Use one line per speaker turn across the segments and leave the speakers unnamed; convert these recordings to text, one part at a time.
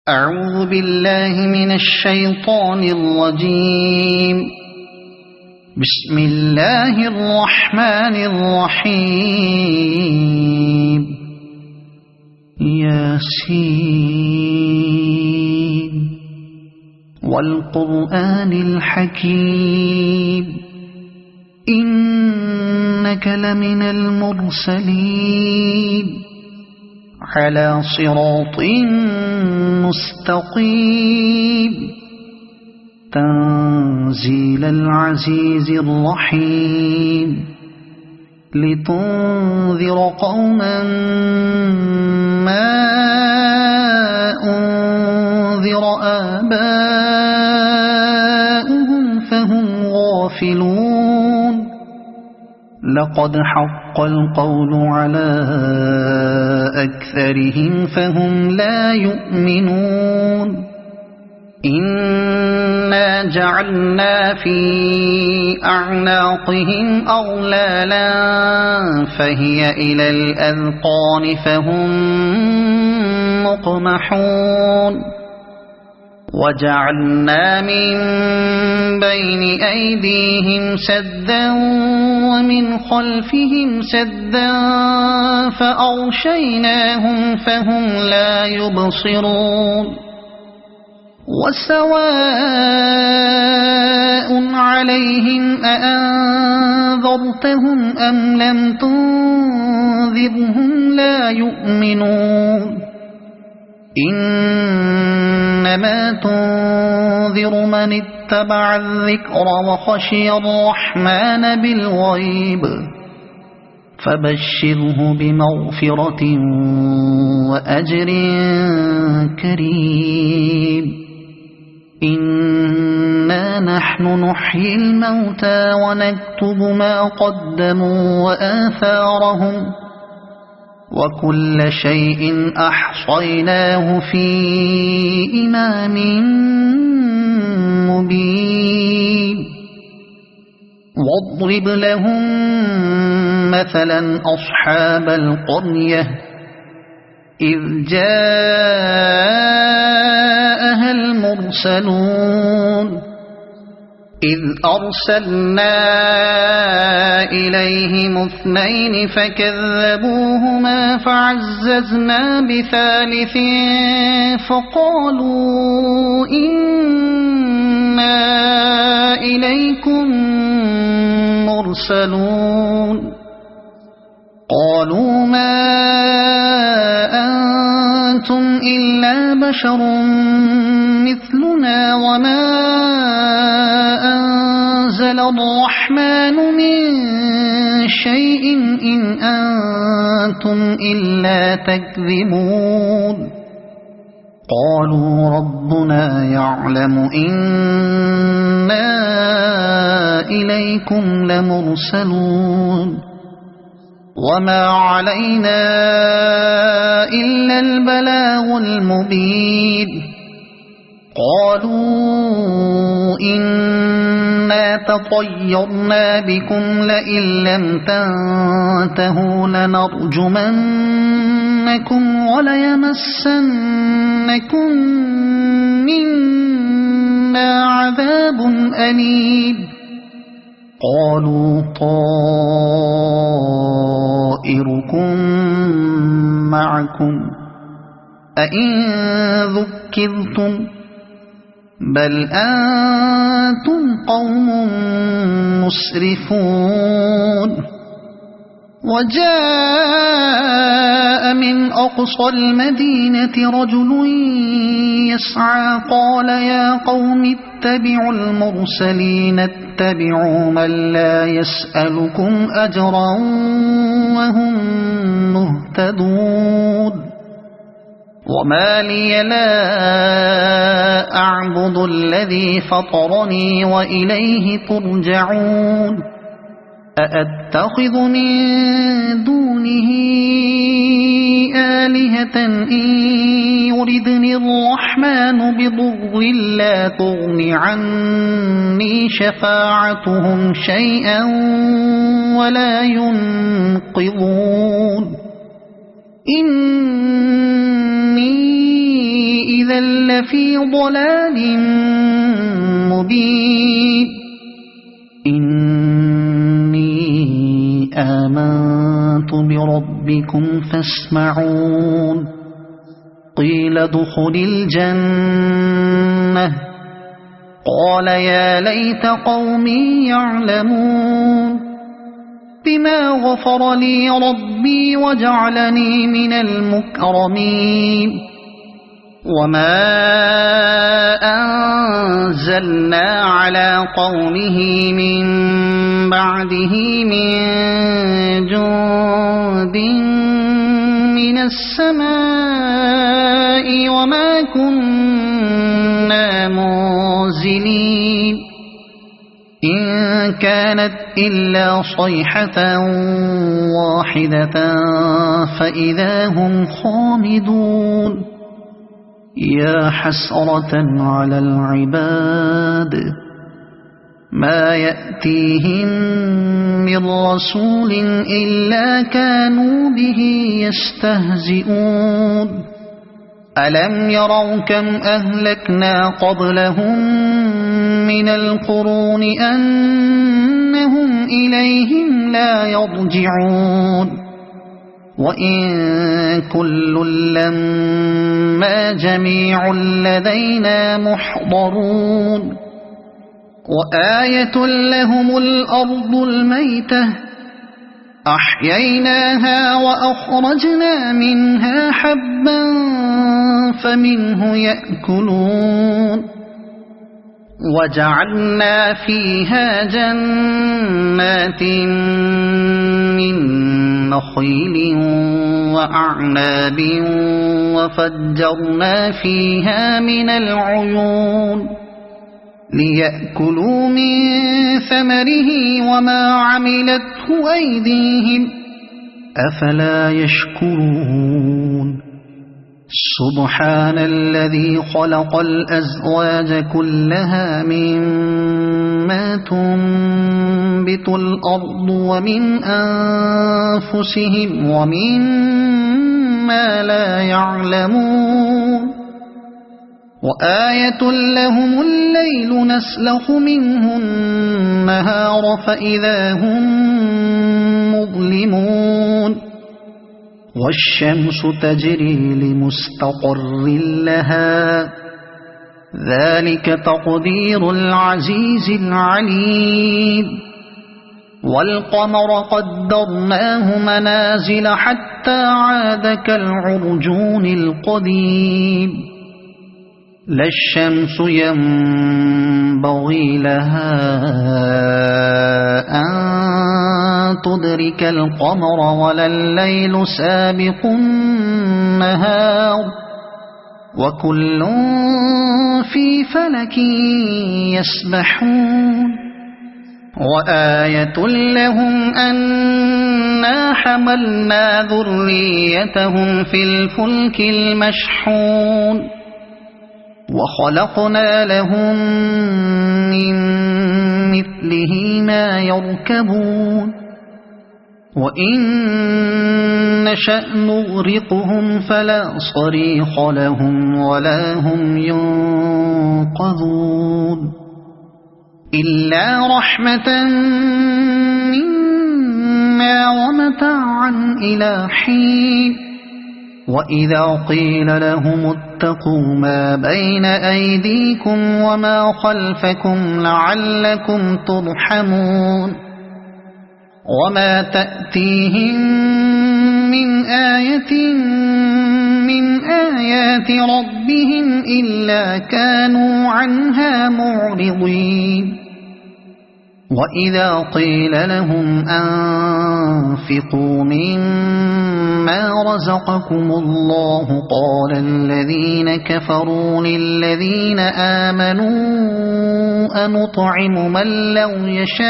أعوذ بالله من الشيطان الرجيم. بسم الله الرحمن الرحيم. ياسين والقرآن الحكيم إنك لمن المرسلين على صراط مستقيم تنزيل العزيز الرحيم لتنذر قوما ما أنذر آباؤهم فهم غافلون. لقد حق القول على أكثرهم فهم لا يؤمنون. إنا جعلنا في أعناقهم أغلالا فهي إلى الأذقان فهم مقمحون. وجعلنا من بين أيديهم سدا ومن خلفهم سدا فأغشيناهم فهم لا يبصرون. وسواء عليهم أأنذرتهم أم لم تنذرهم لا يؤمنون. إنما تنذر من اتبع الذكر وخشي الرحمن بالغيب فبشره بمغفرة وأجر كريم. إنا نحن نحيي الموتى ونكتب ما قدموا وآثارهم وكل شيء أحصيناه في إمام مبين. واضرب لهم مثلا أصحاب القرية إذ جاءها المرسلون إذ أرسلنا إليهم اثنين فكذبوهما فعززنا بثالث فقالوا إنا إليكم مرسلون. قالوا ما أنتم إلا بشر مثلنا وما أنزل الرحمن من شيء إن أنتم إلا تكذبون. قالوا ربنا يعلم إنا إليكم لمرسلون وما علينا إلا البلاغ المبين. قالوا إنا تطيرنا بكم لئن لم تنتهوا لنرجمنكم وليمسنكم منا عذاب أليم. قالوا طائركم معكم أئن ذكرتم بل أنتم قوم مسرفون. وجاء من أقصى المدينة رجل يسعى قال يا قوم اتبعوا المرسلين اتبعوا من لا يسألكم أجرا وهم مهتدون. وما لي لا أعبد الذي فطرني وإليه ترجعون. أأتخذ من دونه آلهة إن يردني الرحمن بضر لا تغن عني شفاعتهم شيئا ولا ينقذون. إني إذا لفي ضلال مبين إني آمنت بربكم فاسمعون قيل ادخل الجنة قال يا ليت قومي يعلمون بما غفر لي ربي وجعلني من المكرمين وما أنزلنا على قومه من بعده من جند من السماء وما كنا منزلين إن كانت إلا صيحة واحدة فإذا هم خامدون يا حسرة على العباد ما يأتيهم من رسول إلا كانوا به يستهزئون ألم يروا كم أهلكنا قبلهم من القرون أنهم إليهم لا يرجعون وإن كل لما جميع لدينا محضرون وآية لهم الأرض الميتة أحييناها وأخرجنا منها حبا فمنه يأكلون وجعلنا فيها جنات من نخيل وأعناب وفجرنا فيها من العيون ليأكلوا من ثمره وما عملته أيديهم أفلا يشكرون سبحان الذي خلق الأزواج كلها مما تنبت الأرض ومن أنفسهم ومما لا يعلمون وآية لهم الليل نسلخ منه النهار فإذا هم مظلمون والشمس تجري لمستقر لها ذلك تقدير العزيز العليم والقمر قدرناه منازل حتى عاد كالعرجون القديم لا الشمس ينبغي لها أن تدرك القمر ولا الليل سابق النهار وكل في فلك يسبحون وآية لهم أنا حملنا ذريتهم في الفلك المشحون وخلقنا لهم من مثله ما يركبون وإن نشأ نغرقهم فلا صريخ لهم ولا هم ينقذون إلا رحمة منا ومتاعا إلى حين وإذا قيل لهم اتقوا ما بين أيديكم وما خلفكم لعلكم ترحمون وما تأتيهم من آية من آيات ربهم إلا كانوا عنها معرضين وإذا قيل لهم أنفقوا مما رزقكم الله قال الذين كفروا للذين آمنوا أنطعم من لو يشاء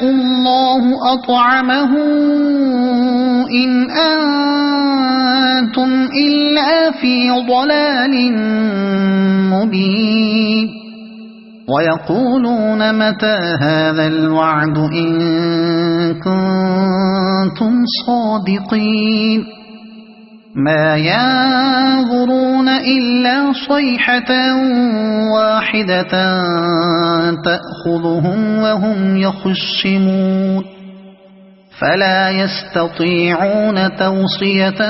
الله أطعمه إن أنتم إلا في ضلال مبين ويقولون متى هذا الوعد إن كنتم صادقين ما ينظرون إلا صيحة واحدة تأخذهم وهم يخصمون فلا يستطيعون توصية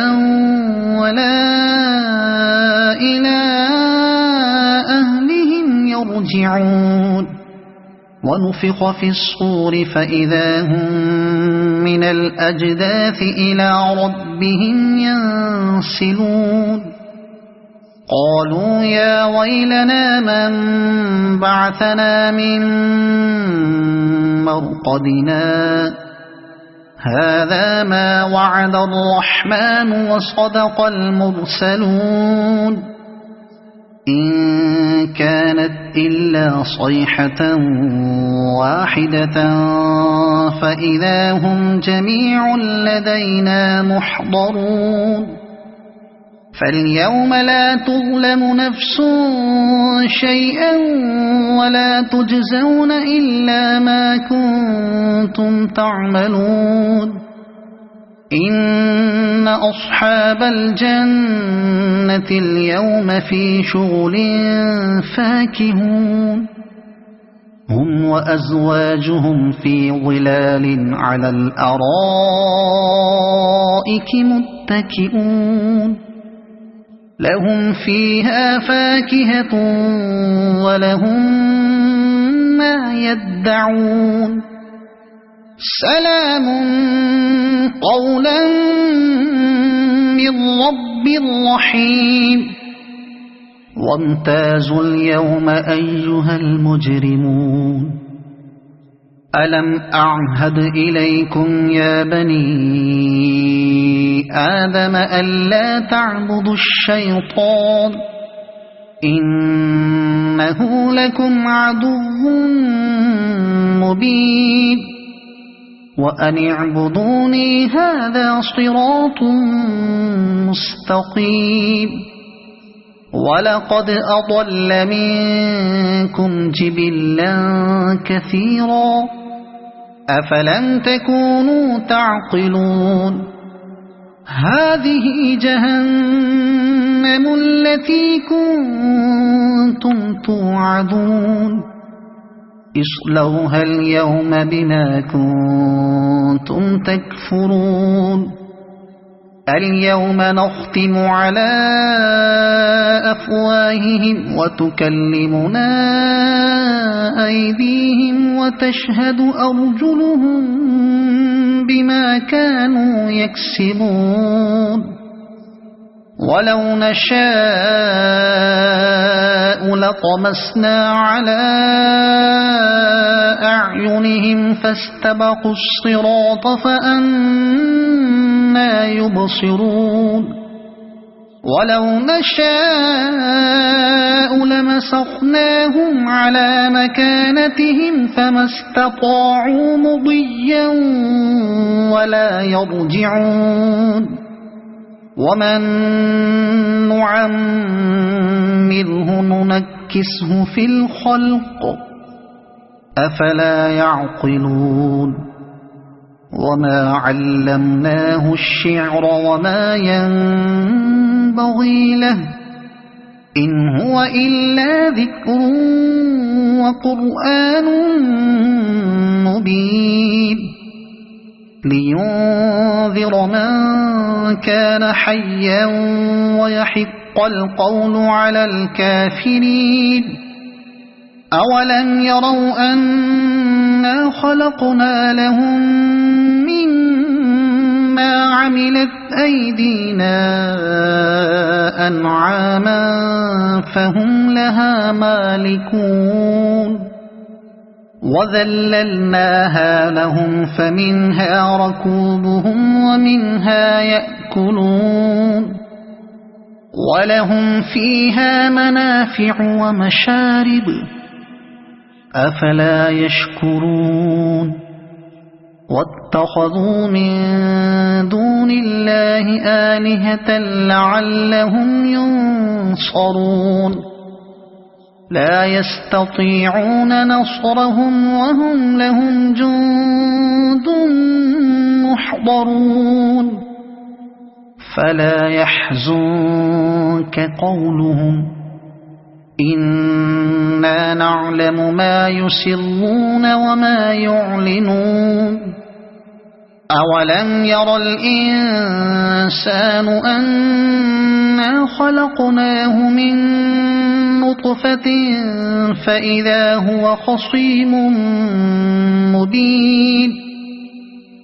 ولا إلى أهلهم يرجعون ونفخ في الصور فإذا هم من الأجداث إلى ربهم ينسلون قالوا يا ويلنا من بعثنا من مرقدنا هذا ما وعد الرحمن وصدق المرسلون إن كانت إلا صيحة واحدة فإذا هم جميع لدينا محضرون فاليوم لا تظلم نفس شيئا ولا تجزون إلا ما كنتم تعملون إن أصحاب الجنة اليوم في شغل فاكهون هم وأزواجهم في ظلال على الأرائك متكئون لهم فيها فاكهة ولهم ما يدعون سلام قولا من رب رحيم وامتازوا اليوم أيها المجرمون ألم أعهد إليكم يا بني آدم ألا تعبدوا الشيطان إنه لكم عدو مبين وأن اعبدوني هذا صراط مستقيم ولقد أضل منكم جبلا كثيرا أفلم تكونوا تعقلون هذه جهنم التي كنتم توعدون اصلوها اليوم بما كنتم تكفرون اليوم نختم على أفواههم وتكلمنا أيديهم وتشهد أرجلهم بما كانوا يكسبون ولو نشاء لطمسنا على أعينهم فاستبقوا الصراط فأنى يبصرون ولو نشاء لمسخناهم على مكانتهم فما استطاعوا مضيا ولا يرجعون ومن نعمره ننكسه في الخلق أفلا يعقلون وما علمناه الشعر وما ينبغي له إن هو إلا ذكر وقرآن مبين لينذر من كان حيا ويحق القول على الكافرين أولم يروا أنا خلقنا لهم مما عملت أيدينا أنعاما فهم لها مالكون وذللناها لهم فمنها ركوبهم ومنها يأكلون ولهم فيها منافع ومشارب أفلا يشكرون واتخذوا من دون الله آلهة لعلهم ينصرون لا يستطيعون نصرهم وهم لهم جند محضرون فلا يحزنك قولهم إنا نعلم ما يسرون وما يعلنون أولم ير الإنسان أنا خلقناه من نطفة فإذا هو خصيم مبين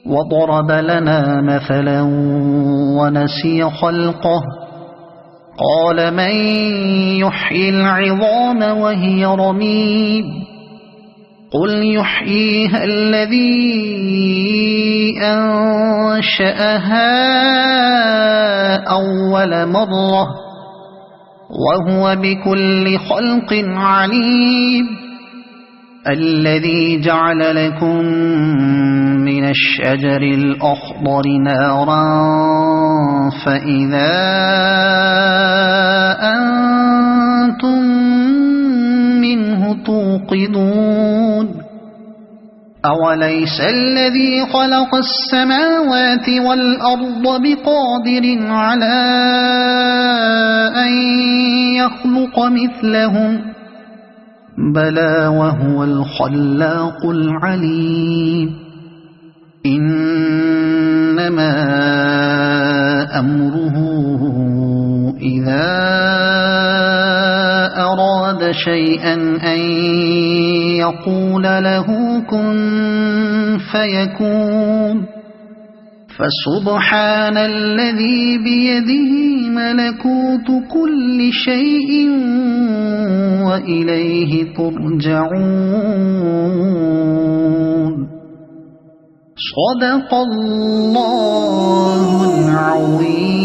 وضرب لنا مثلا ونسي خلقه قال من يحيي العظام وهي رميم قل يحييها الذي أنشأها أول مرة وهو بكل خلق عليم الذي جعل لكم من الشجر الأخضر نارا فإذا أنتم منه توقدون أوليس الذي خلق السماوات والأرض بقادر على أن يخلق مثلهم بلى وهو الخلاق العليم إنما أمره إذا أراد شيئا أن يقول له كن فيكون فسبحان الذي بيده ملكوت كل شيء وإليه ترجعون صدق الله العظيم.